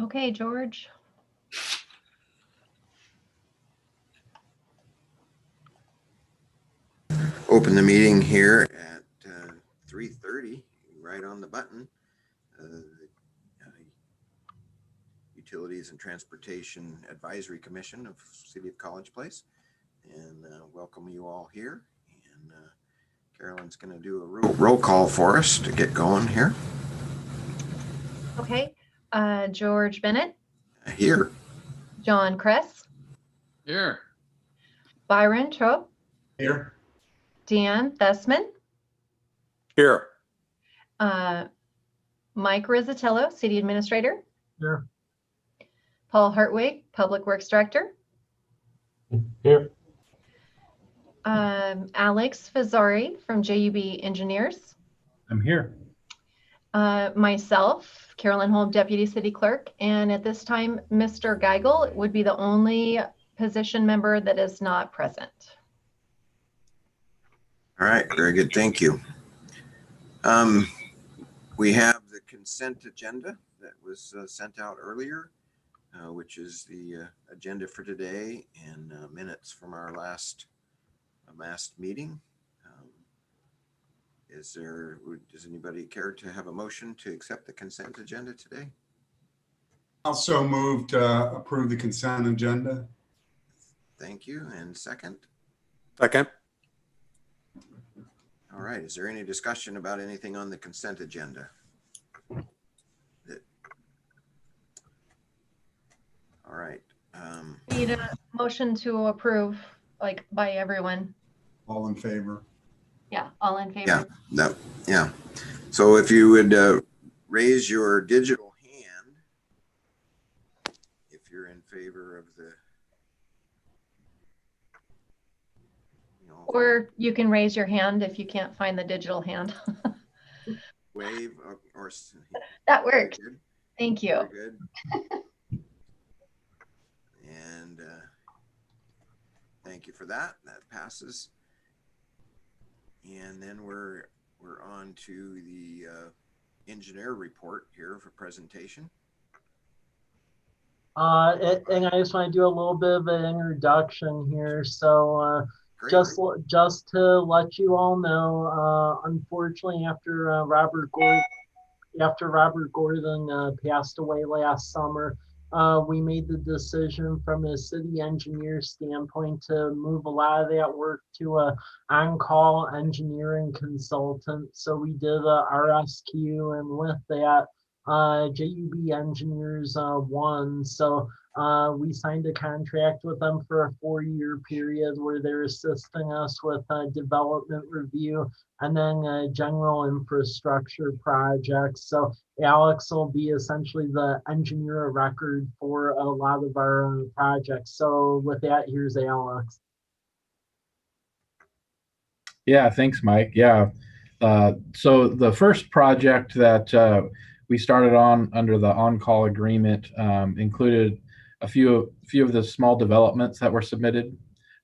Okay, George. Open the meeting here at 3:30, right on the button. Utilities and Transportation Advisory Commission of City of College Place, and welcome you all here. And Carolyn's going to do a roll call for us to get going here. Okay, George Bennett. Here. John Kress. Here. Byron Trope. Here. Dan Thesman. Here. Mike Rizzatello, City Administrator. Here. Paul Hartwig, Public Works Director. Here. Alex Fazzari from JUB Engineers. I'm here. Myself, Carolyn Holm, Deputy City Clerk, and at this time, Mr. Geigel would be the only position member that is not present. All right, very good, thank you. We have the consent agenda that was sent out earlier, which is the agenda for today and minutes from our last meeting. Does anybody care to have a motion to accept the consent agenda today? Also moved to approve the consent agenda. Thank you. And second? Second. All right. Is there any discussion about anything on the consent agenda? All right. Need a motion to approve, like, by everyone. All in favor? Yeah, all in favor. Yeah. So if you would raise your digital hand, if you're in favor of the, Or you can raise your hand if you can't find the digital hand. wave or That works. good. Thank you. Very good. And thank you for that. That passes. And then we're on to the engineer report here for presentation. And I just want to do a little bit of an introduction here. So Great. just to let you all know, unfortunately, after Robert Gordon passed away last summer, we made the decision from a city engineer standpoint to move a lot of that work to a on-call engineering consultant. So we did a RSQ, and with that, JUB Engineers won. So we signed a contract with them for a 4-year period where they're assisting us with development review and then general infrastructure projects. So Alex will be essentially the engineer of record for a lot of our projects. So with that, here's Alex. Yeah, thanks, Mike. Yeah. So the first project that we started on under the on-call agreement included a few of the small developments that were submitted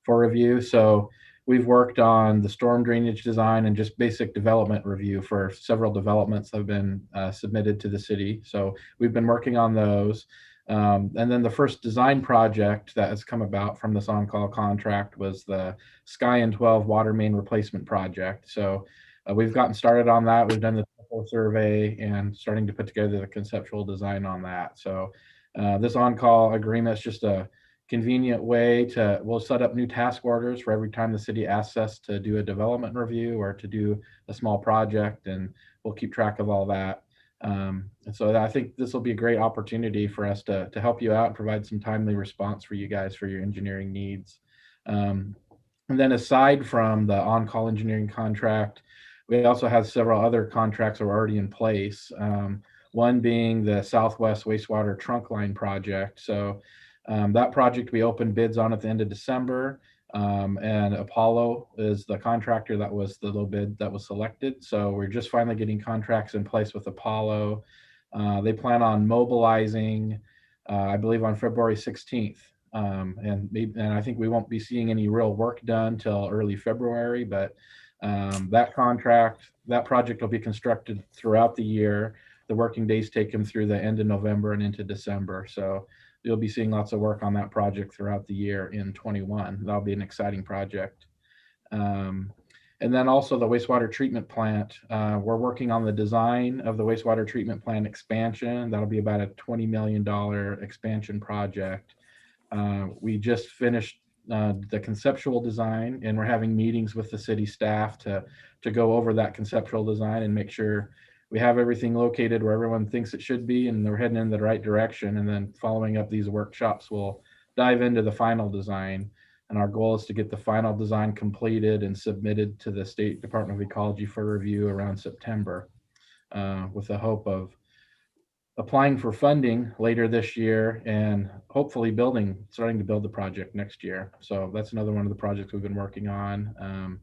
for review. So we've worked on the storm drainage design and just basic development review for several developments that have been submitted to the city. So we've been working on those. And then the first design project that has come about from this on-call contract was the Sky and 12 water main replacement project. So we've gotten started on that. We've done the survey and starting to put together the conceptual design on that. So this on-call agreement is just a convenient way we'll set up new task orders for every time the city asks us to do a development review or to do a small project, and we'll keep track of all that. And so I think this will be a great opportunity for us to help you out and provide some timely response for you guys for your engineering needs. And then aside from the on-call engineering contract, we also have several other contracts that are already in place. One being the Southwest Wastewater Trunk Line project. So that project we opened bids on at the end of December, and Apollo is the contractor that was the low bid that was selected. So we're just finally getting contracts in place with Apollo. They plan on mobilizing, I believe, on February 16th. And I think we won't be seeing any real work done till early February, but that project will be constructed throughout the year. the working days take them through the end of November and into December. So you'll be seeing lots of work on that project throughout the year in 21. That'll be an exciting project. And then also the wastewater treatment plant. We're working on the design of the wastewater treatment plant expansion. That'll be about a $20 million expansion project. We just finished the conceptual design, and we're having meetings with the city staff to go over that conceptual design and make sure we have everything located where everyone thinks it should be, and we're heading in the right direction. And then following up these workshops, we'll dive into the final design. And our goal is to get the final design completed and submitted to the State Department of Ecology for review around September, with the hope of applying for funding later this year and hopefully starting to build the project next year. So that's another one of the projects we've been working on.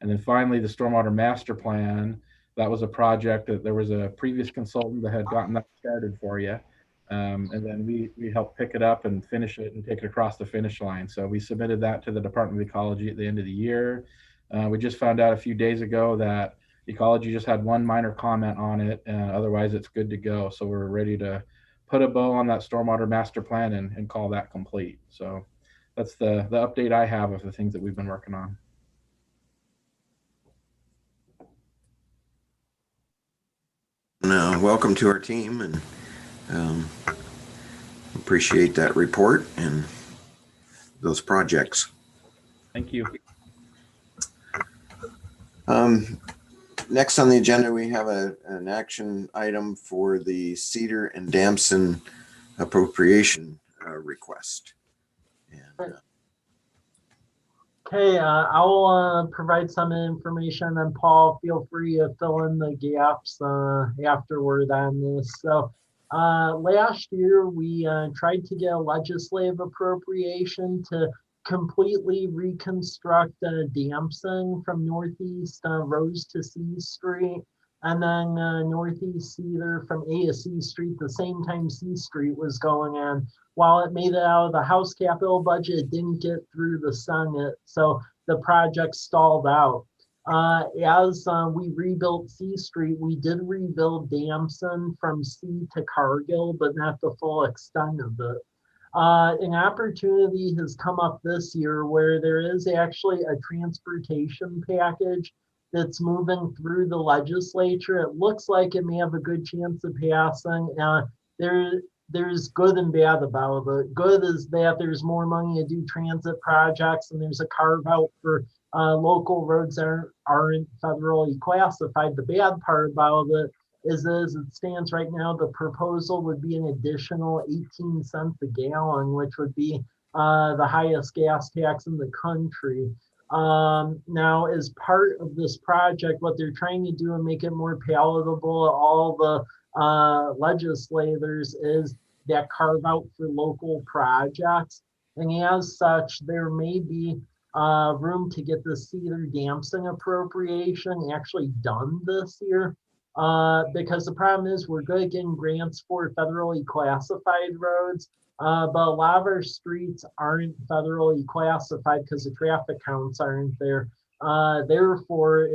And then finally, the Stormwater Master Plan. That was a project that there was a previous consultant that had gotten that started for you. And then we helped pick it up and finish it and take it across the finish line. So we submitted that to the Department of Ecology at the end of the year. We just found out a few days ago that Ecology just had one minor comment on it. Otherwise, it's good to go. So we're ready to put a bow on that Stormwater Master Plan and call that complete. So that's the update I have of the things that we've been working on. Welcome to our team, and appreciate that report and those projects. Thank you. Next on the agenda, we have an action item for the Cedar and Damson appropriation request. And, Okay, I'll provide some information, and Paul, feel free to fill in the gaps afterward on this. So last year, we tried to get a legislative appropriation to completely reconstruct Damson from Northeast Rose to C Street, and then Northeast Cedar from A to C Street, the same time C Street was going on. While it made it out of the House capital budget, it didn't get through the Senate, so the project stalled out. As we rebuilt C Street, we did rebuild Damson from C to Cargill, but not the full extent of it. An opportunity has come up this year where there is actually a transportation package that's moving through the legislature. It looks like it may have a good chance of passing. There's good and bad about it. Good is that there's more money to do transit projects, and there's a carve out for local roads that aren't federally classified. The bad part about it is, as it stands right now, the proposal would be an additional 18 cents a gallon, which would be the highest gas tax in the country. Now, as part of this project, what they're trying to do and make it more palatable to all the legislators is that carve out for local projects. And as such, there may be room to get the Cedar Damson appropriation actually done this year. Because the problem is we're good at getting grants for federally classified roads, but a lot of our streets aren't federally classified because the traffic counts aren't there. Therefore,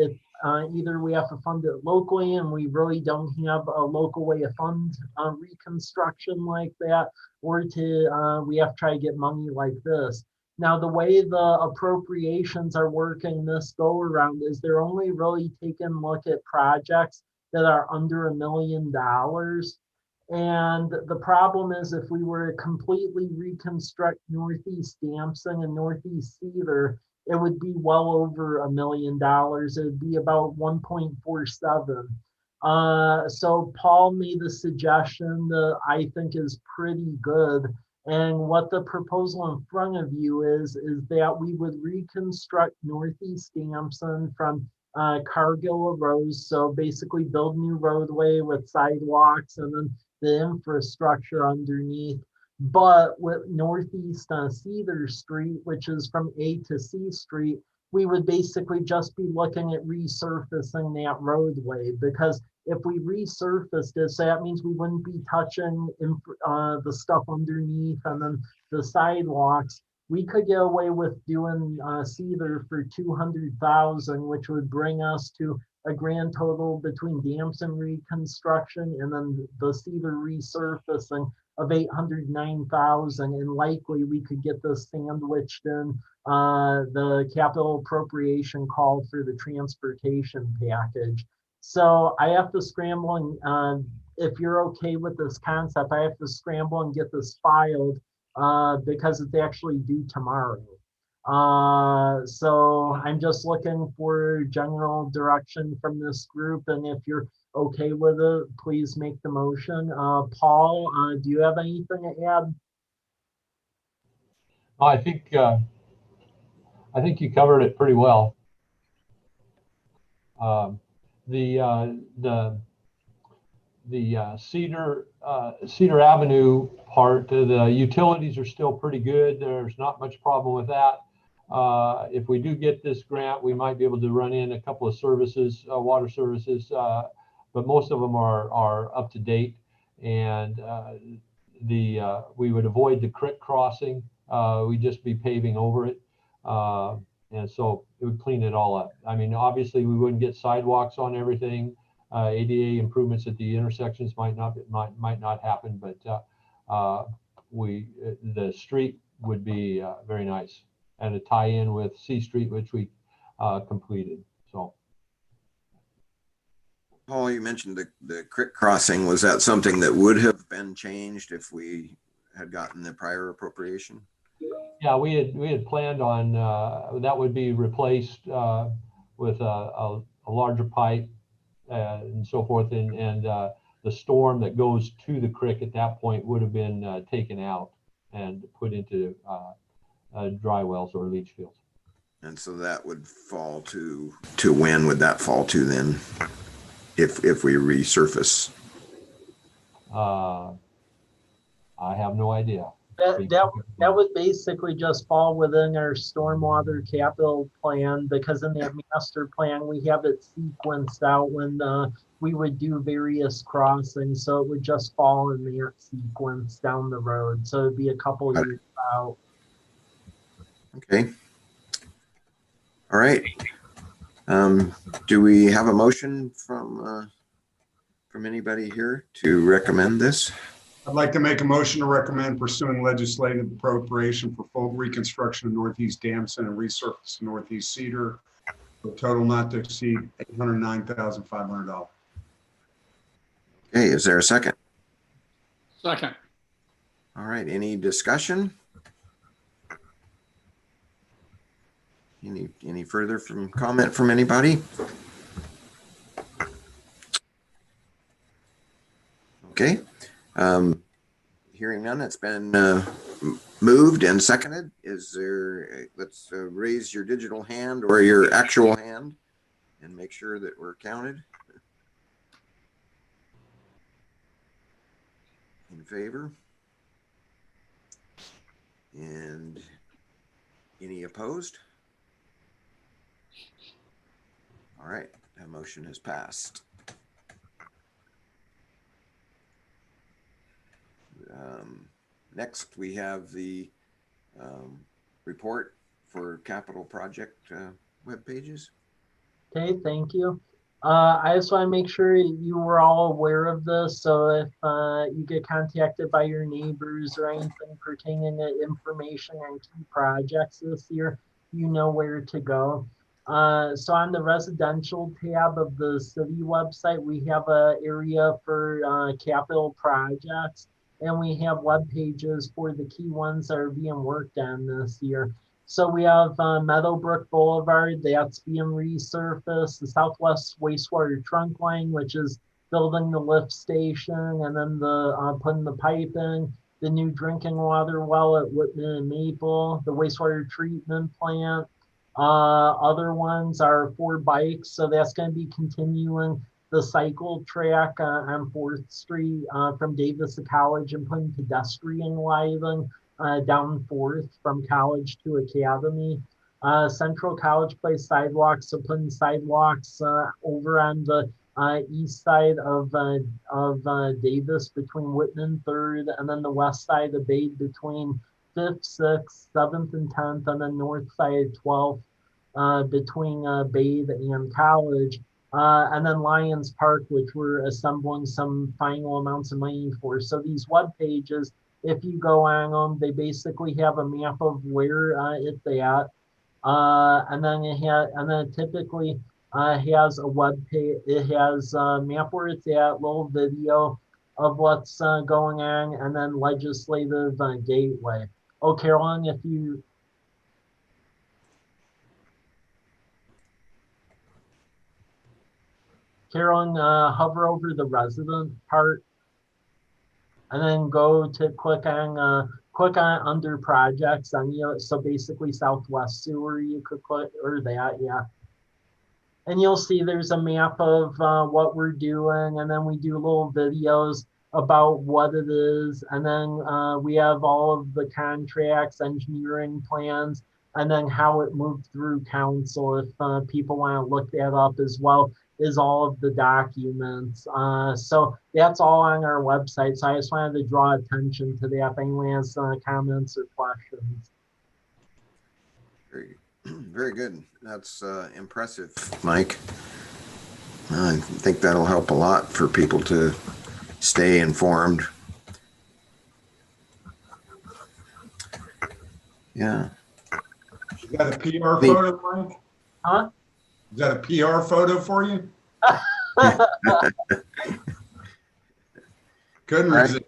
either we have to fund it locally, and we really don't have a local way to fund reconstruction like that, or we have to try to get money like this. Now, the way the appropriations are working this go around is they're only really taking a look at projects that are under $1 million. And the problem is, if we were to completely reconstruct Northeast Damson and Northeast Cedar, it would be well over $1 million. It would be about 1.47. So Paul made a suggestion that I think is pretty good. And what the proposal in front of you is that we would reconstruct Northeast Damson from Cargill to Rose. So basically build new roadway with sidewalks and then the infrastructure underneath. But with Northeast Cedar Street, which is from A to C Street, we would basically just be looking at resurfacing that roadway, because if we resurfaced it, so that means we wouldn't be touching the stuff underneath and then the sidewalks. We could get away with doing Cedar for $200,000, which would bring us to a grand total between Damson reconstruction and then the Cedar resurfacing of 809,000, and likely we could get this sandwiched in the capital appropriation call for the transportation package. So I have to scramble and if you're okay with this concept, I have to scramble and get this filed because it's actually due tomorrow. So I'm just looking for general direction from this group, and if you're okay with it, please make the motion. Paul, do you have anything to add? I think you covered it pretty well. The Cedar Avenue part, the utilities are still pretty good. There's not much problem with that. If we do get this grant, we might be able to run in a couple of services, water services, but most of them are up to date. And we would avoid the creek crossing. We'd just be paving over it. And so it would clean it all up. I mean, obviously we wouldn't get sidewalks on everything. ADA improvements at the intersections might not happen, but the street would be very nice, and a tie-in with C Street, which we completed. So, Paul, you mentioned the creek crossing. Was that something that would have been changed if we had gotten the prior appropriation? yeah, we had planned on that would be replaced with a larger pipe and so forth, and the storm that goes to the creek at that point would have been taken out and put into dry wells or leach fields. And so that would fall to when would that fall to then, if we resurface? I have no idea. That would basically just fall within our stormwater capital plan, because in that master plan, we have it sequenced out when we would do various crossings. So it would just fall in that sequence down the road. So it'd be a couple years out. Okay. All right. Do we have a motion from anybody here to recommend this? I'd like to make a motion to recommend pursuing legislative appropriation for full reconstruction of Northeast Damson and resurface of Northeast Cedar, for a total not to exceed $809,500. Okay, is there a second? Second. All right, any discussion? Any further comment from anybody? Okay. Hearing none, it's been moved and seconded. Is there, let's raise your digital hand or your actual hand and make sure that we're counted. In favor? And any opposed? All right, that motion has passed. Next, we have the report for capital project web pages. Okay, thank you. I just want to make sure you were all aware of this. So if you get contacted by your neighbors or anything pertaining to information on key projects this year, you know where to go. So on the residential tab of the city website, we have an area for capital projects, and we have web pages for the key ones that are being worked on this year. So we have Meadowbrook Boulevard, that's being resurfaced, the Southwest Wastewater Trunk Line, which is building the lift station, and then the putting the pipe in, the new drinking water well at Whitman and Maple, the wastewater treatment plant. Other ones are for bikes, so that's going to be continuing the cycle track on 4th Street from Davis to College and putting pedestrian lighting down 4th from College to Academy. Central College Place sidewalks, so putting sidewalks over on the east side of Davis between Whitman 3rd, and then the west side of Bade between 5th, 6th, 7th, and 10th, and then north side 12th between Bade and College. and then Lions Park, which we're assembling some final amounts of money for. So these web pages, if you go on them, they basically have a map of where it's at. And then it typically has a web page. It has a map where it's at, little video of what's going on, and then legislative gateway. Oh, Carolyn, if you hover over the resident part, and then go to click on under projects, and so basically Southwest Sewer, you could click, or that, yeah. And you'll see there's a map of what we're doing, and then we do little videos about what it is, and then we have all of the contracts, engineering plans, and then how it moved through council if people want to look that up, as well as all of the documents. So that's all on our website. So I just wanted to draw attention to that if anyone has comments or questions. Very good. That's impressive, Mike. I think that'll help a lot for people to stay informed. Yeah. Is that a PR photo, Mike? Huh? Is that a PR photo for you? Couldn't resist.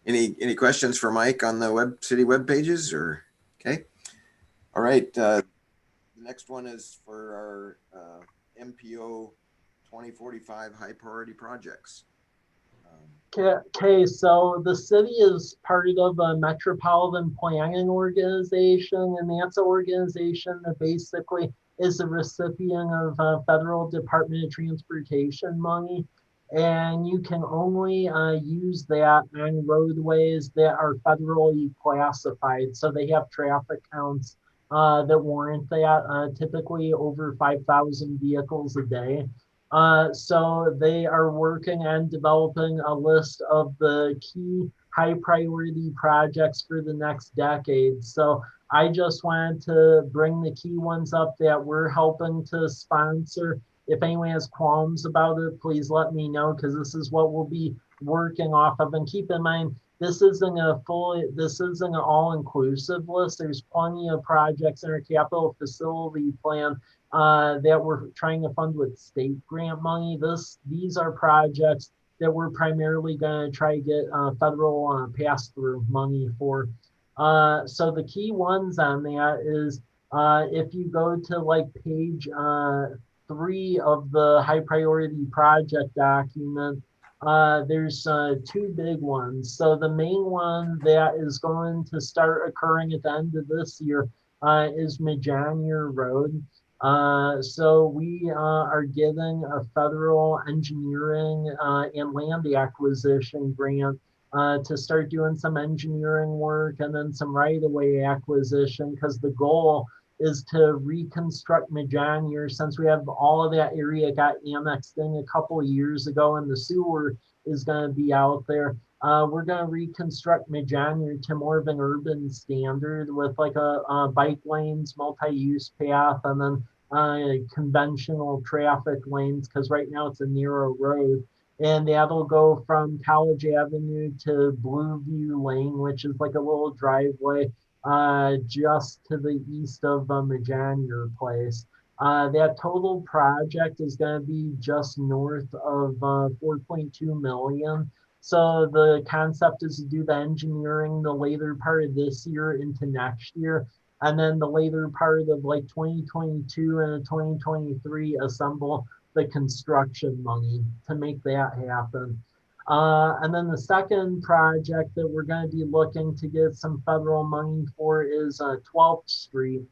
Any questions for Mike on the city web pages, or okay? All right. The next one is for our MPO 2045 high priority projects. Okay, so the city is part of a metropolitan planning organization, and that's an organization that basically is a recipient of federal Department of Transportation money. And you can only use that on roadways that are federally classified. So they have traffic counts that warrant that, typically over 5,000 vehicles a day. So they are working on developing a list of the key high priority projects for the next decade. So I just wanted to bring the key ones up that we're helping to sponsor. If anyone has qualms about it, please let me know, because this is what we'll be working off of. And keep in mind, this isn't an all-inclusive list. There's plenty of projects in our capital facility plan that we're trying to fund with state grant money. These are projects that we're primarily going to try to get federal pass-through money for. So the key ones on that is if you go to like page 3 of the high priority project document, there's 2 big ones. So the main one that is going to start occurring at the end of this year is Majanier Road. So we are getting a federal engineering and land acquisition grant to start doing some engineering work and then some right-of-way acquisition, because the goal is to reconstruct Majanier, since we have all of that area got annexed in a couple of years ago and the sewer is going to be out there. We're going to reconstruct Majanier to more of an urban standard with like a bike lanes, multi-use path, and then conventional traffic lanes, because right now it's a narrow road. And that'll go from College Avenue to Blueview Lane, which is like a little driveway just to the east of Majanier Place. That total project is going to be just north of 4.2 million. So the concept is to do the engineering the later part of this year into next year, and then the later part of like 2022 and 2023 assemble the construction money to make that happen. And then the second project that we're going to be looking to get some federal money for is 12th Street,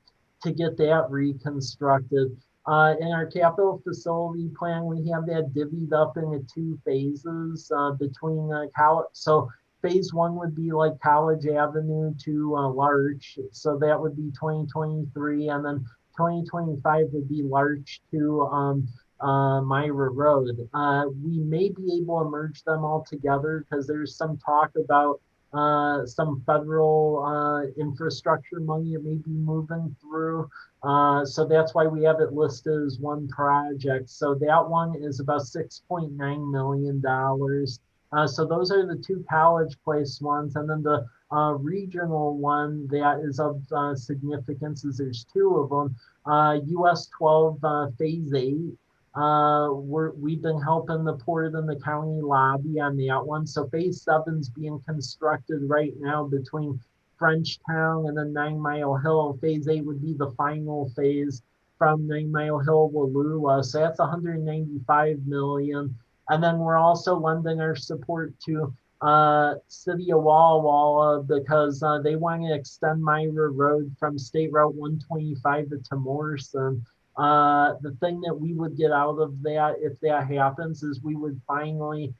to get that reconstructed. In our capital facility plan, we have that divvied up into 2 phases between college. So phase 1 would be like College Avenue to Larch. So that would be 2023. And then 2025 would be Larch to Myra Road. We may be able to merge them all together, because there's some talk about some federal infrastructure money it may be moving through. So that's why we have it listed as one project. So that one is about $6.9 million. So those are the two College Place ones. And then the regional one that is of significance is there's two of them. US 12 Phase 8. We've been helping the Port and the county lobby on that one. So Phase 7 is being constructed right now between Frenchtown and then 9 Mile Hill. Phase 8 would be the final phase from 9 Mile Hill, Wallula. So that's 195 million. And then we're also lending our support to City of Walla Walla because they want to extend Myra Road from State Route 125 to Morrison. The thing that we would get out of that, if that happens, is we would finally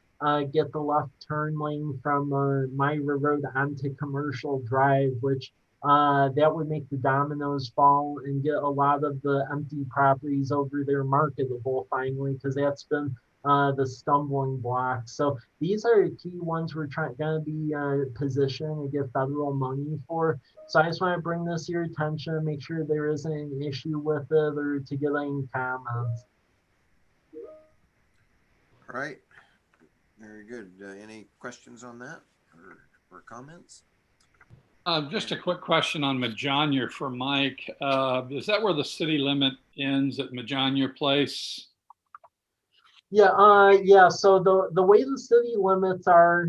get the left turn lane from Myra Road onto Commercial Drive, which that would make the dominoes fall and get a lot of the empty properties over there marketable finally, because that's been the stumbling block. So these are key ones we're going to be positioning to get federal money for. So I just want to bring this to your attention and make sure there isn't an issue with it or to get any comments. All right. Very good. Any questions on that or comments? Just a quick question on Majonier for Mike. Is that where the city limit ends at Majonier Place? Yeah. So the way the city limits are,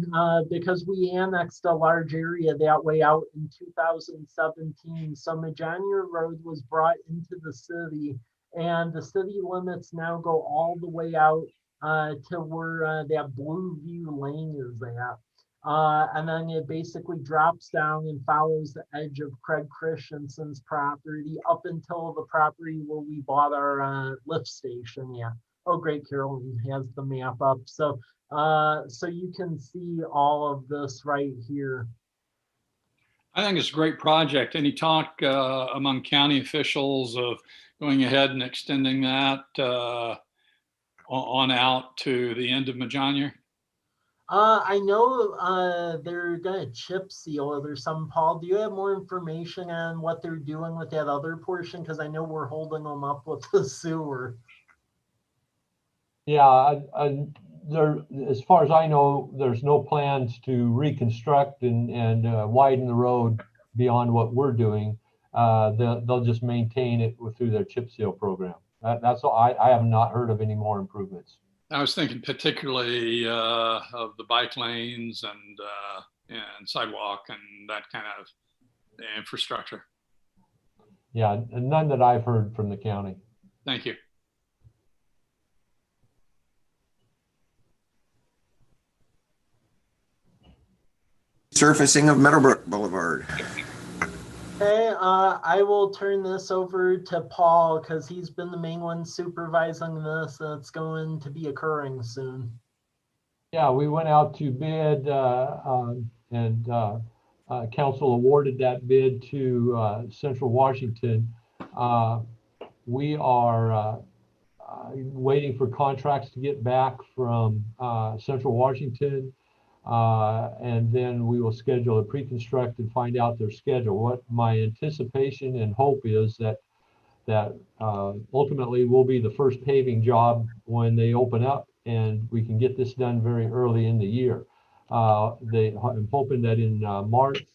because we annexed a large area that way out in 2017. So Majonier Road was brought into the city, and the city limits now go all the way out to where that Blue View Lane is at. And then it basically drops down and follows the edge of Craig Christensen's property up until the property where we bought our lift station. Yeah. Oh, great, Carolyn has the map up. So so you can see all of this right here. I think it's a great project. Any talk among county officials of going ahead and extending that on out to the end of Majonier? I know they're gonna chip seal it or something. Paul, do you have more information on what they're doing with that other portion? Because I know we're holding them up with the sewer. Yeah, there, as far as I know, there's no plans to reconstruct and widen the road beyond what we're doing. They'll just maintain it through their chip seal program. That's all. I have not heard of any more improvements. I was thinking particularly of the bike lanes and sidewalk and that kind of infrastructure. Yeah, none that I've heard from the county. Thank you. Surfacing of Meadowbrook Boulevard. Okay, I will turn this over to Paul because he's been the main one supervising this, and it's going to be occurring soon. Yeah, we went out to bid and council awarded that bid to Central Washington. We are waiting for contracts to get back from Central Washington. And then we will schedule a pre-construct and find out their schedule. What my anticipation and hope is that ultimately will be the first paving job when they open up, and we can get this done very early in the year. I'm hoping that in March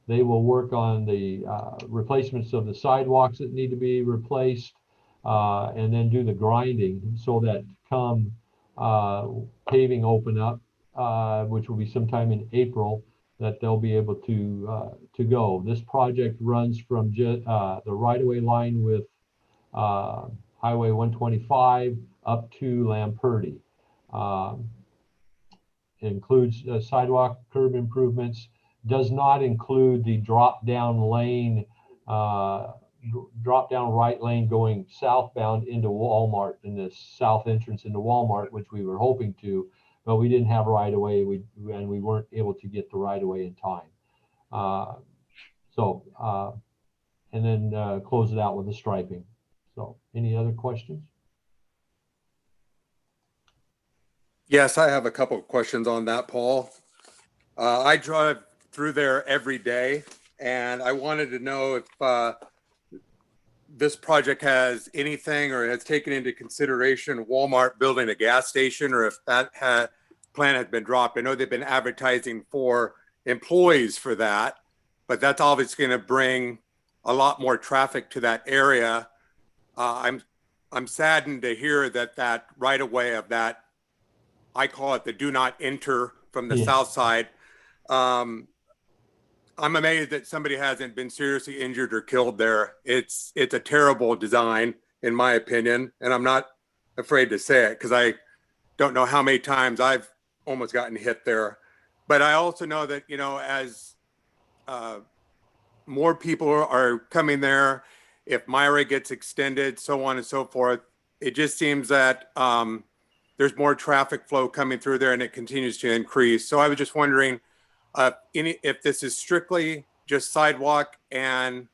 they will work on the replacements of the sidewalks that need to be replaced, and then do the grinding so that come paving open up, which will be sometime in April, that they'll be able to go. This project runs from the right-of-way line with Highway 125 up to Lamperty. Includes sidewalk curb improvements, does not include the drop-down lane, drop-down right lane going southbound into Walmart, in the south entrance into Walmart, which we were hoping to, but we didn't have right away, and we weren't able to get the right away in time. And then close it out with the striping. So, any other questions? Yes, I have a couple of questions on that, Paul. I drive through there every day, and I wanted to know if this project has anything or has taken into consideration Walmart building a gas station, or if that plan has been dropped. I know they've been advertising for employees for that, but that's obviously going to bring a lot more traffic to that area. I'm saddened to hear that right away of that, I call it the do not enter from the south side. I'm amazed that somebody hasn't been seriously injured or killed there. It's a terrible design, in my opinion, and I'm not afraid to say it because I don't know how many times I've almost gotten hit there. But I also know that, you know, as more people are coming there, if Myra gets extended, so on and so forth, it just seems that there's more traffic flow coming through there and it continues to increase. So I was just wondering if this is strictly just sidewalk and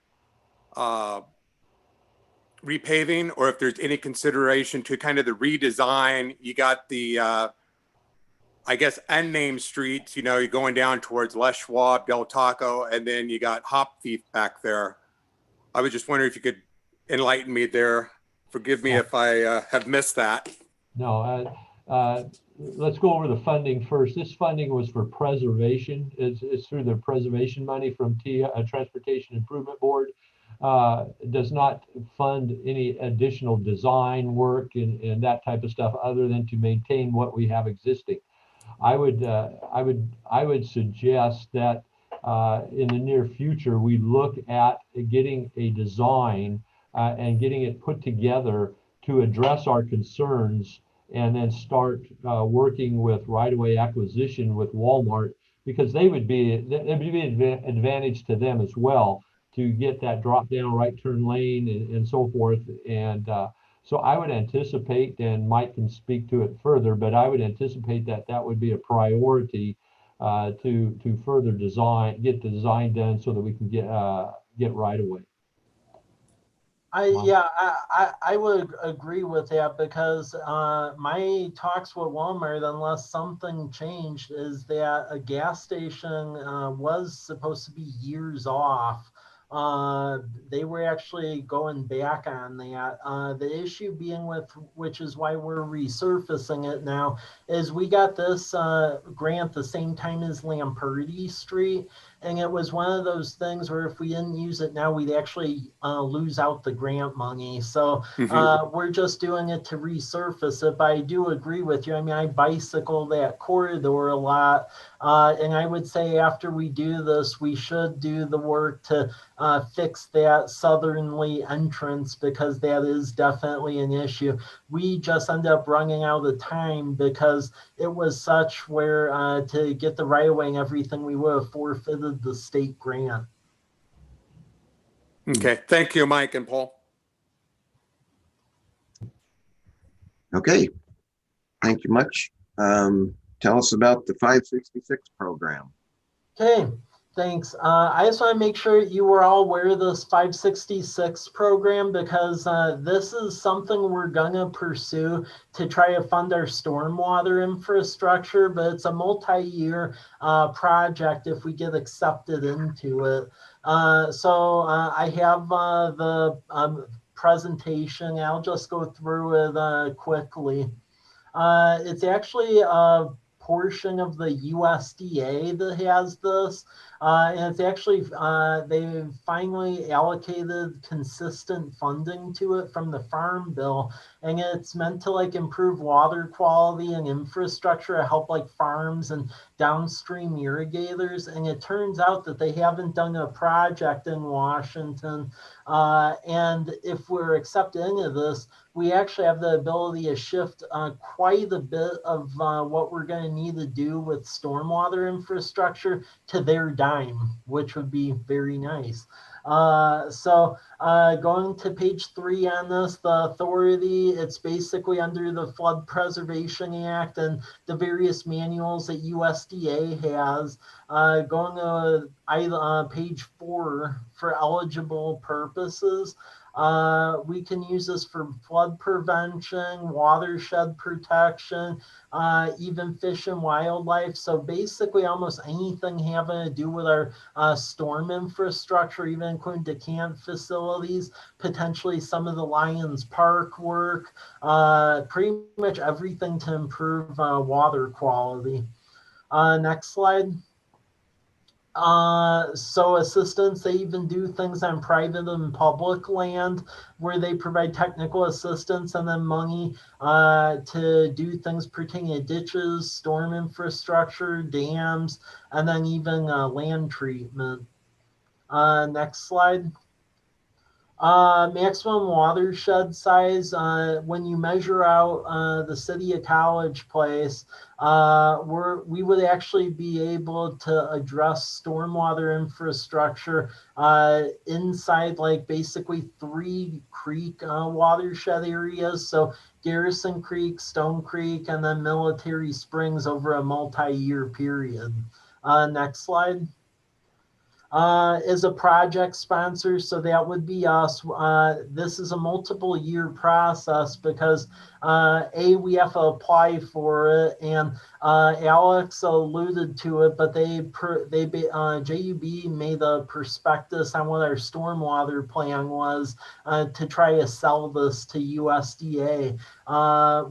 repaving, or if there's any consideration to kind of the redesign. You got the I guess unnamed streets, you know, you're going down towards Les Schwab, Del Taco, and then you got Hop Thief back there. I was just wondering if you could enlighten me there. Forgive me if I have missed that. No, let's go over the funding first. This funding was for preservation. It's through the preservation money from Transportation Improvement Board. It does not fund any additional design work and that type of stuff other than to maintain what we have existing. I would suggest that in the near future, we look at getting a design and getting it put together to address our concerns, and then start working with right-of-way acquisition with Walmart, because there would be an advantage to them as well to get that drop-down right turn lane and so forth. And so I would anticipate, and Mike can speak to it further, but I would anticipate that would be a priority to further get the design done so that we can get right away. I would agree with that, because my talks with Walmart, unless something changed, is that a gas station was supposed to be years off. They were actually going back on that. The issue being with, which is why we're resurfacing it now, is we got this grant the same time as Lamperti Street. And it was one of those things where if we didn't use it now, we'd actually lose out the grant money. So we're just doing it to resurface it. But I do agree with you. I mean, I bicycle that corridor a lot. And I would say after we do this, we should do the work to fix that southerly entrance, because that is definitely an issue. We just ended up running out of time because it was such where to get the right of way and everything, we would have forfeited the state grant. Okay, thank you, Mike and Paul. Okay, thank you much. Tell us about the 566 program. Okay, thanks. I just want to make sure you were all aware of this 566 program, because this is something we're gonna pursue to try to fund our stormwater infrastructure, but it's a multi-year project if we get accepted into it. So I have the presentation. I'll just go through it quickly. It's actually a portion of the USDA that has this, and it's actually they've finally allocated consistent funding to it from the Farm Bill, and it's meant to like improve water quality and infrastructure to help like farms and downstream irrigators. And it turns out that they haven't done a project in Washington, and if we're accepted into this, we actually have the ability to shift quite a bit of what we're going to need to do with stormwater infrastructure to their dime, which would be very nice. So going to page 3 on this, the authority, it's basically under the Flood Preservation Act and the various manuals that USDA has. Going to page 4 for eligible purposes. We can use this for flood prevention, watershed protection, even fish and wildlife. So basically almost anything having to do with our storm infrastructure, even including decant facilities, potentially some of the Lions Park work, pretty much everything to improve water quality. Next slide. So assistance, they even do things on private and public land where they provide technical assistance and then money to do things pertaining to ditches, storm infrastructure, dams, and then even land treatment. Next slide. Maximum watershed size, when you measure out the city of College Place, we would actually be able to address stormwater infrastructure inside like basically 3 creek watershed areas. So Garrison Creek, Stone Creek, and then Military Springs over a multi-year period. Next slide. Is a project sponsor, so that would be us. This is a multiple year process because we have to apply for it, and Alex alluded to it, but JUB made a prospectus on what our stormwater plan was to try to sell this to USDA.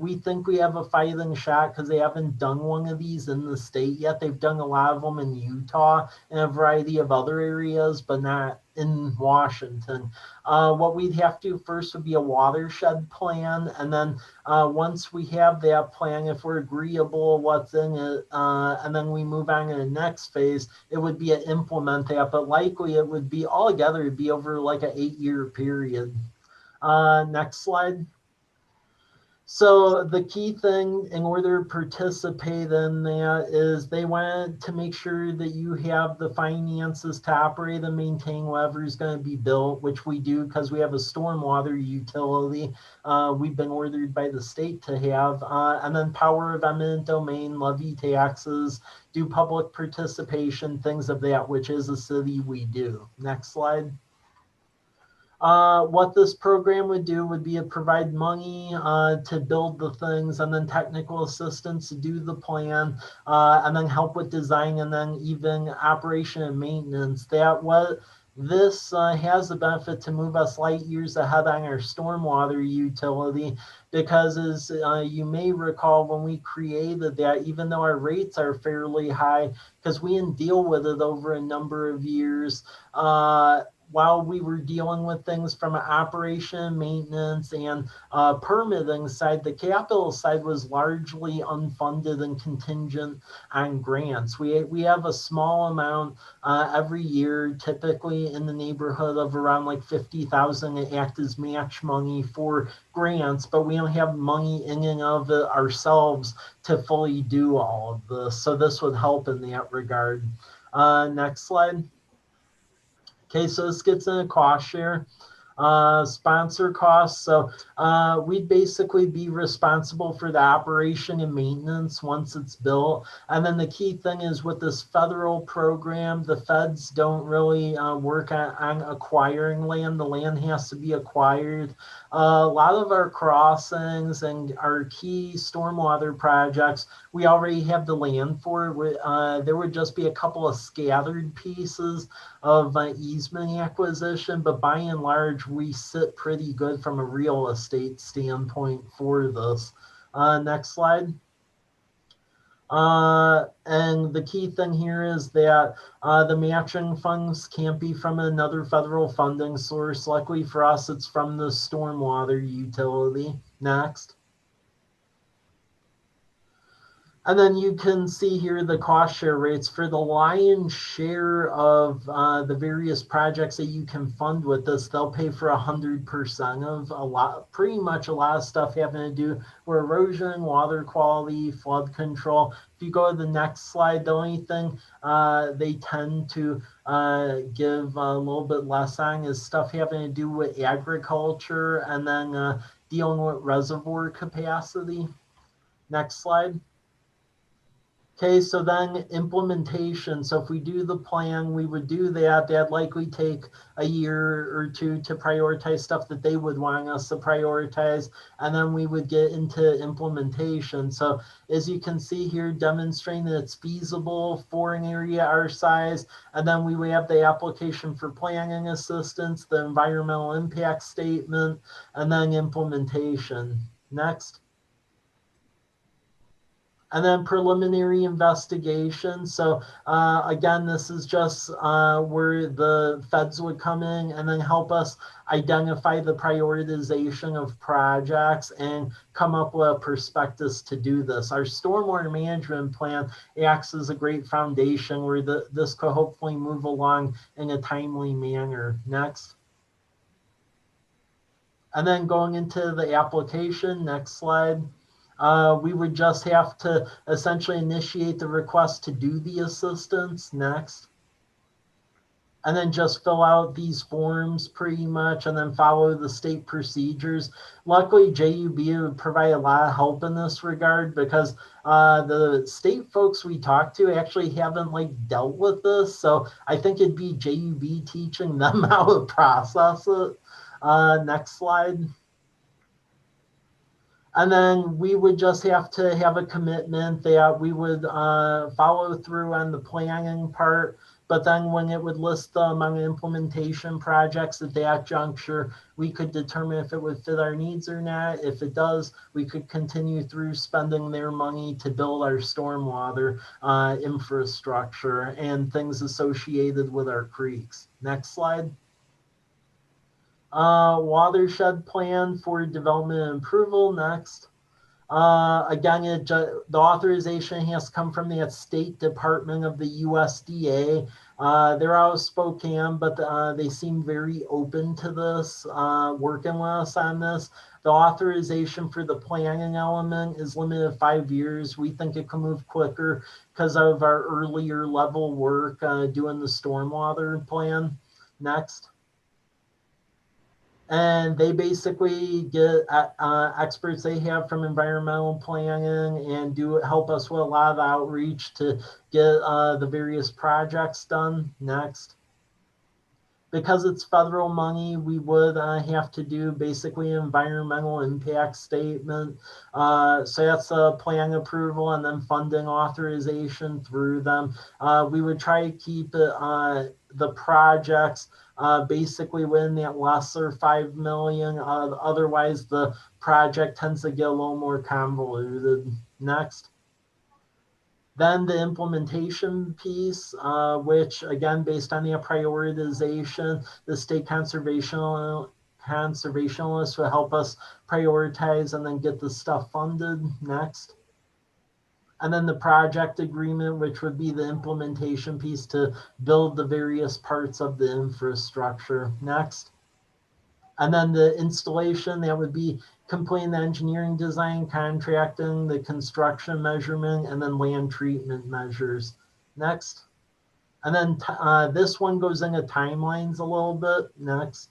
We think we have a fighting shot because they haven't done one of these in the state yet. They've done a lot of them in Utah and a variety of other areas, but not in Washington. What we'd have to do first would be a watershed plan, and then once we have that plan, if we're agreeable what's in it, and then we move on to the next phase, it would be to implement that, but likely it would be altogether, it'd be over like an 8-year period. Next slide. So the key thing in order to participate in that is they want to make sure that you have the finances to operate and maintain whatever is going to be built, which we do because we have a stormwater utility we've been ordered by the state to have, and then power of eminent domain, levy taxes, do public participation, things of that, which is a city we do. Next slide. What this program would do would be to provide money to build the things, and then technical assistance to do the plan, and then help with design, and then even operation and maintenance. This has the benefit to move us light years ahead on our stormwater utility, because as you may recall, when we created that, even though our rates are fairly high, because we didn't deal with it over a number of years, while we were dealing with things from an operation, maintenance, and permitting side, the capital side was largely unfunded and contingent on grants. We have a small amount every year, typically in the neighborhood of around like $50,000 to act as match money for grants, but we don't have money in and of it ourselves to fully do all of this. So this would help in that regard. Next slide. Okay, so this gets into cost share, sponsor costs. So we'd basically be responsible for the operation and maintenance once it's built. And then the key thing is with this federal program, the feds don't really work on acquiring land. The land has to be acquired. A lot of our crossings and our key stormwater projects, we already have the land for. There would just be a couple of scattered pieces of easement acquisition, but by and large, we sit pretty good from a real estate standpoint for this. Next slide. And the key thing here is that the matching funds can't be from another federal funding source. Luckily for us, it's from the stormwater utility. Next. And then you can see here the cost share rates for the lion's share of the various projects that you can fund with this. They'll pay for 100% of pretty much a lot of stuff having to do with erosion, water quality, flood control. If you go to the next slide, the only thing they tend to give a little bit less on is stuff having to do with agriculture and then dealing with reservoir capacity. Next slide. Okay, so then implementation. So if we do the plan, we would do that. That'd likely take a year or two to prioritize stuff that they would want us to prioritize. And then we would get into implementation. So as you can see here, demonstrating that it's feasible for an area our size. And then we would have the application for planning assistance, the environmental impact statement, and then implementation. Next. And then preliminary investigation. So again, this is just where the feds would come in and then help us identify the prioritization of projects and come up with a prospectus to do this. Our stormwater management plan acts as a great foundation where this could hopefully move along in a timely manner. Next. And then going into the application, next slide. We would just have to essentially initiate the request to do the assistance. Next. And then just fill out these forms pretty much and then follow the state procedures. Luckily, JUB would provide a lot of help in this regard because the state folks we talk to actually haven't dealt with this. So I think it'd be JUB teaching them how to process it. Next slide. And then we would just have to have a commitment that we would follow through on the planning part. But then when it would list the amount of implementation projects at that juncture, we could determine if it would fit our needs or not. If it does, we could continue through spending their money to build our stormwater infrastructure and things associated with our creeks. Next slide. Watershed plan for development and approval. Next. Again, the authorization has come from the State Department of the USDA. They're out of Spokane, but they seem very open to this, working with us on this. The authorization for the planning element is limited to 5 years. We think it can move quicker because of our earlier level work doing the stormwater plan. Next. And they basically get experts they have from environmental planning and help us with a lot of outreach to get the various projects done. Next. Because it's federal money, we would have to do basically an environmental impact statement. So that's a plan approval and then funding authorization through them. We would try to keep it, the projects basically within that lesser 5 million. Otherwise, the project tends to get a little more convoluted. Next. Then the implementation piece, which again, based on the prioritization, the state conservationists will help us prioritize and then get the stuff funded. Next. And then the project agreement, which would be the implementation piece to build the various parts of the infrastructure. Next. And then the installation, that would be completing the engineering design, contracting, the construction measurement, and then land treatment measures. Next. And then this one goes into timelines a little bit. Next.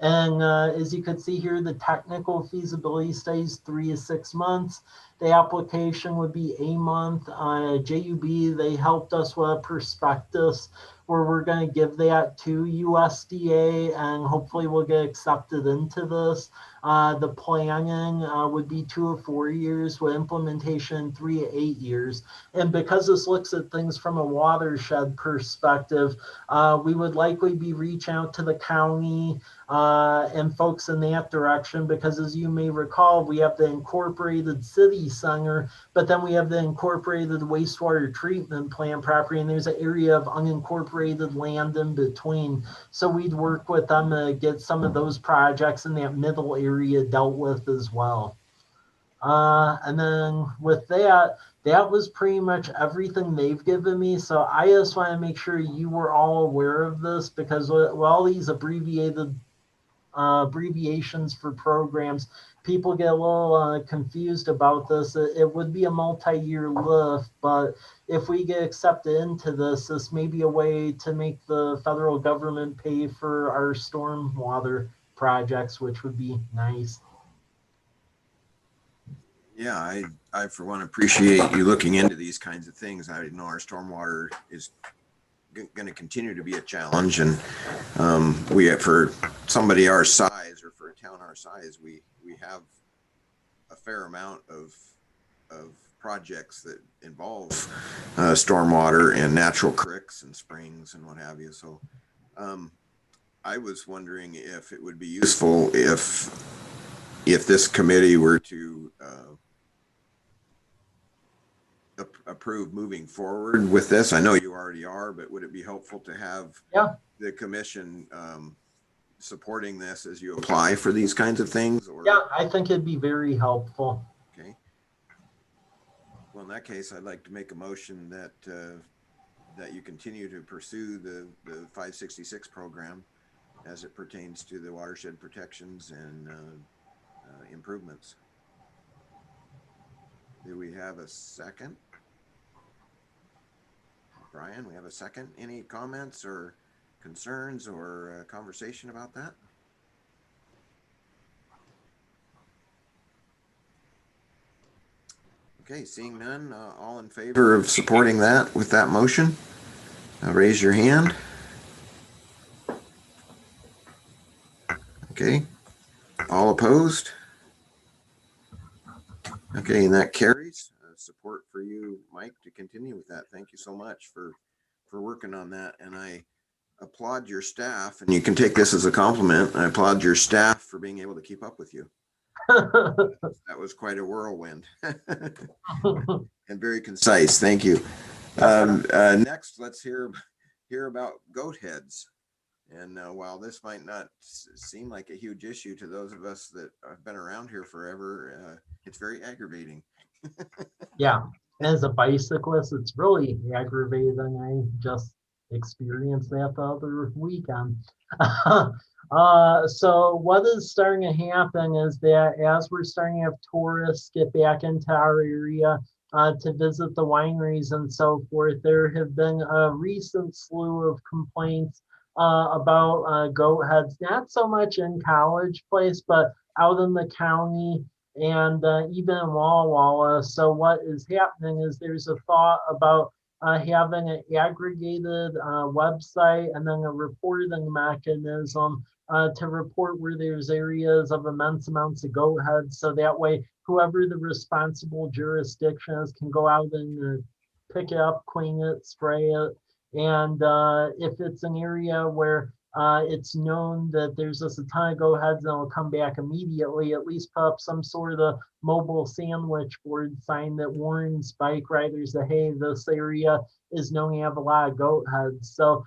And as you can see here, the technical feasibility studies 3 to 6 months. The application would be a month. JUB, they helped us with a prospectus where we're going to give that to USDA and hopefully we'll get accepted into this. The planning would be 2 to 4 years with implementation 3 to 8 years. And because this looks at things from a watershed perspective, we would likely be reaching out to the county and folks in that direction, because as you may recall, we have the incorporated city center, but then we have the incorporated wastewater treatment plant property, and there's an area of unincorporated land in between. So we'd work with them to get some of those projects in that middle area dealt with as well. And then with that, that was pretty much everything they've given me. So I just want to make sure you were all aware of this, because with all these abbreviations for programs, people get a little confused about this. It would be a multi-year lift, but if we get accepted into this, this may be a way to make the federal government pay for our stormwater projects, which would be nice. Yeah, I for one appreciate you looking into these kinds of things. I know our stormwater is going to continue to be a challenge, and for somebody our size, or for a town our size, we have a fair amount of projects that involve stormwater and natural creeks and springs and what have you. So I was wondering if it would be useful if this committee were to approve moving forward with this. I know you already are, but would it be helpful to have the commission supporting this as you apply for these kinds of things? Or? Yeah, I think it'd be very helpful. Okay. Well, in that case, I'd like to make a motion that that you continue to pursue the 566 program as it pertains to the watershed protections and improvements. Do we have a second? Brian, we have a second. Any comments or concerns or conversation about that? Okay, seeing none, all in favor of supporting that with that motion, raise your hand. Okay, all opposed? Okay, and that carries. Support for you, Mike, to continue with that. Thank you so much for working on that. And I applaud your staff, and you can take this as a compliment. I applaud your staff for being able to keep up with you. That was quite a whirlwind. And very concise. Thank you. Next, let's hear about goat heads. And while this might not seem like a huge issue to those of us that have been around here forever, it's very aggravating. Yeah, as a bicyclist, it's really aggravating. I just experienced that the other weekend. So what is starting to happen is that as we're starting to have tourists get back into our area to visit the wineries and so forth, there have been a recent slew of complaints about goat heads, not so much in College Place, but out in the county and even in Walla Walla. So what is happening is there's a thought about having an aggregated website and then a reporting mechanism to report where there's areas of immense amounts of goat heads. So that way, whoever the responsible jurisdiction is can go out and pick it up, clean it, spray it. And if it's an area where it's known that there's just a ton of goat heads and it'll come back immediately, at least put up some sort of mobile sandwich board sign that warns bike riders that, hey, this area is known to have a lot of goat heads. So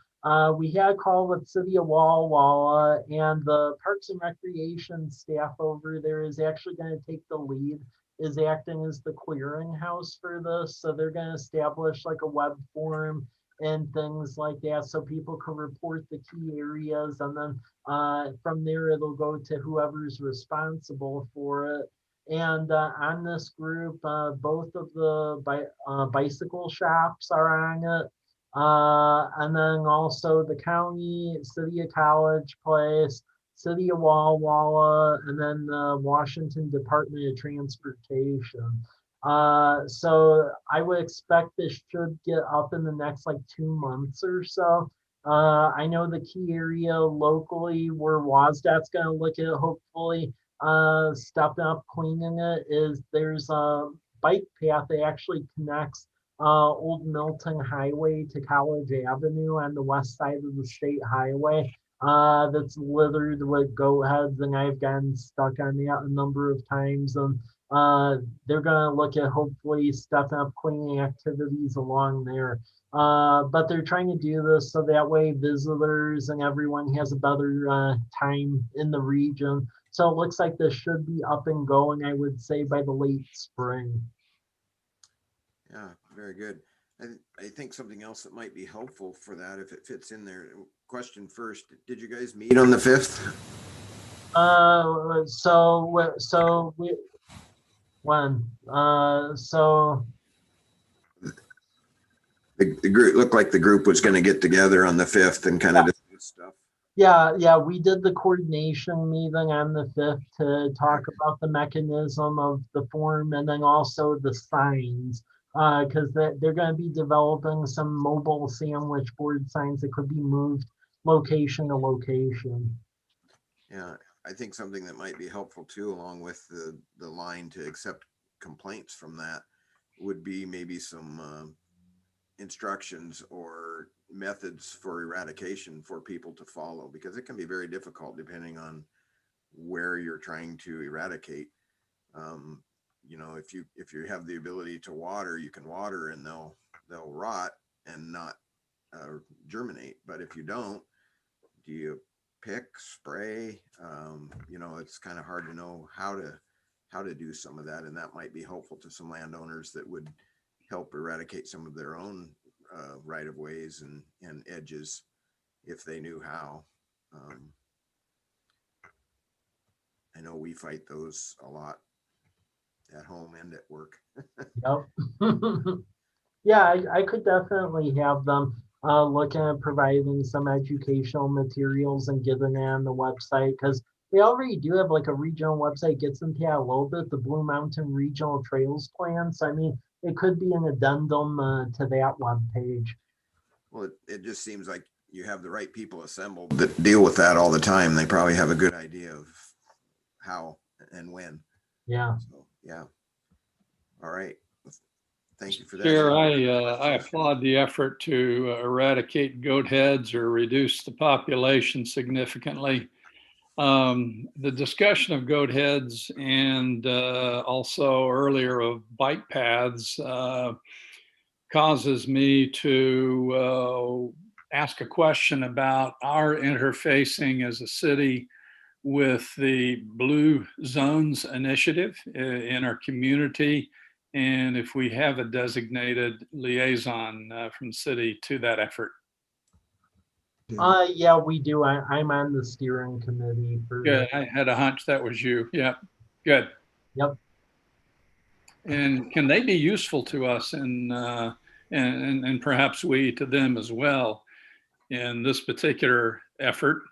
we had a call with City of Walla Walla, and the Parks and Recreation staff over there is actually going to take the lead, is acting as the clearinghouse for this. So they're going to establish like a web form and things like that, so people can report the key areas, and then from there it'll go to whoever's responsible for it. And on this group, both of the bicycle shops are on it, and then also the county, City of College Place, City of Walla Walla, and then the Washington Department of Transportation. So I would expect this should get up in the next like 2 months or so. I know the key area locally where WASDOT's going to look at it, hopefully stepping up cleaning it, is there's a bike path that actually connects Old Milton Highway to College Avenue on the west side of the state highway. That's littered with goat heads, and I've gotten stuck on that a number of times. And they're going to look at hopefully stepping up cleaning activities along there. But they're trying to do this so that way visitors and everyone has a better time in the region. So it looks like this should be up and going, I would say, by the late spring. Yeah, very good. I think something else that might be helpful for that, if it fits in there. Question first, did you guys meet on the 5th? The group looked like the group was going to get together on the 5th and kind of discuss stuff. Yeah, we did the coordination meeting on the 5th to talk about the mechanism of the form and then also the signs. Because they're going to be developing some mobile sandwich board signs that could be moved location to location. Yeah, I think something that might be helpful too, along with the line to accept complaints from that, would be maybe some instructions or methods for eradication for people to follow, because it can be very difficult depending on where you're trying to eradicate. You know, if you have the ability to water, you can water and they'll rot and not germinate. But if you don't, do you pick, spray? You know, it's kind of hard to know how to do some of that, and that might be helpful to some landowners that would help eradicate some of their own right of ways and edges if they knew how. I know we fight those a lot at home and at work. Yep. Yeah, I could definitely have them looking at providing some educational materials and getting it on the website, because we already do have like a regional website, gets into that a little bit, the Blue Mountain Regional Trails Plan. So, I mean, it could be an addendum to that web page. Well, it just seems like you have the right people assembled that deal with that all the time. They probably have a good idea of how and when. Yeah. So, yeah. All right. Thank you for that. Chair, I applaud the effort to eradicate goat heads or reduce the population significantly. The discussion of goat heads and also earlier of bike paths causes me to ask a question about our interfacing as a city with the Blue Zones Initiative in our community, and if we have a designated liaison from the city to that effort. Yeah, we do. I'm on the steering committee for. Good. I had a hunch that was you. Yeah. Good. Yep. And can they be useful to us and perhaps we to them as well in this particular effort?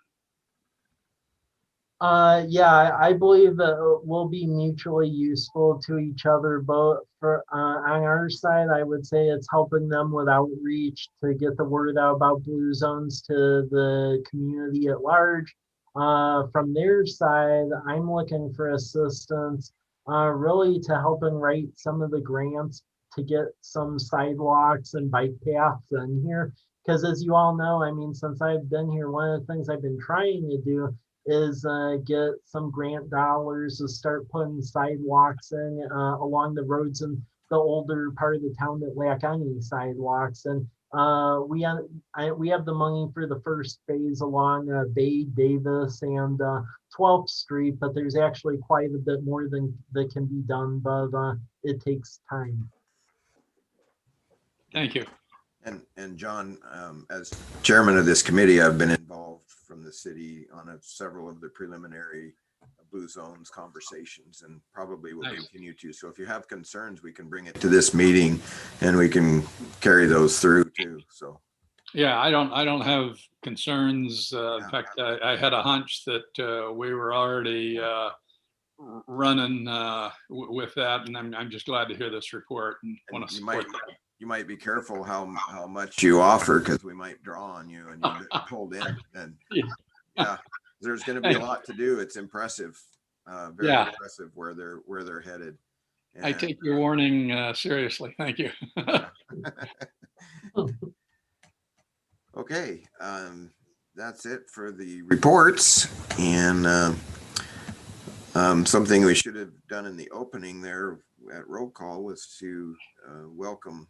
Yeah, I believe that we'll be mutually useful to each other. Both for on our side, I would say it's helping them with outreach to get the word out about Blue Zones to the community at large. From their side, I'm looking for assistance, really to helping write some of the grants to get some sidewalks and bike paths in here. Because as you all know, I mean, since I've been here, one of the things I've been trying to do is get some grant dollars to start putting sidewalks in along the roads in the older part of the town that lack any sidewalks. And we have the money for the first phase along Bay, Davis, and 12th Street, but there's actually quite a bit more that can be done, but it takes time. Thank you. And John, as chairman of this committee, I've been involved from the city on several of the preliminary Blue Zones conversations, and probably will continue to. So if you have concerns, we can bring it to this meeting and we can carry those through too. So. Yeah, I don't have concerns. In fact, I had a hunch that we were already running with that, and I'm just glad to hear this report and want to support that. You might be careful how much you offer, because we might draw on you and you get pulled in. And yeah, there's going to be a lot to do. It's impressive, very impressive where they're headed. And, I take your warning seriously. Thank you. Okay, that's it for the reports. And something we should have done in the opening there at roll call was to welcome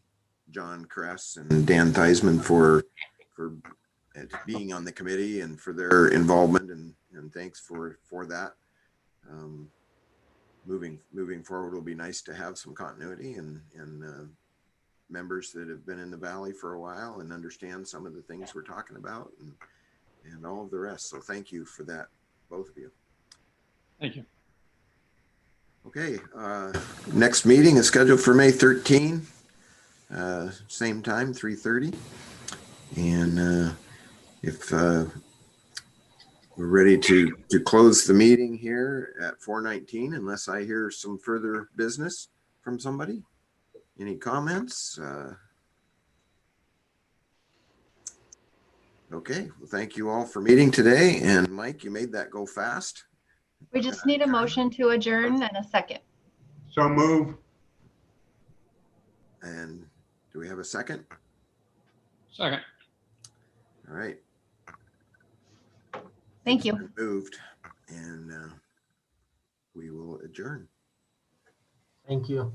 John Kress and Dan Theismann for being on the committee and for their involvement, and thanks for that. Moving forward, will be nice to have some continuity and members that have been in the valley for a while and understand some of the things we're talking about and all of the rest. So thank you for that, both of you. Thank you. Okay, next meeting is scheduled for May 13. Same time, 3:30. And if We're ready to close the meeting here at 4:19 unless I hear some further business from somebody. Any comments? Okay, well, thank you all for meeting today. And Mike, you made that go fast. We just need a motion to adjourn and a second. So move. And do we have a second? Second. All right. Thank It's you. been moved, and we will adjourn. Thank you.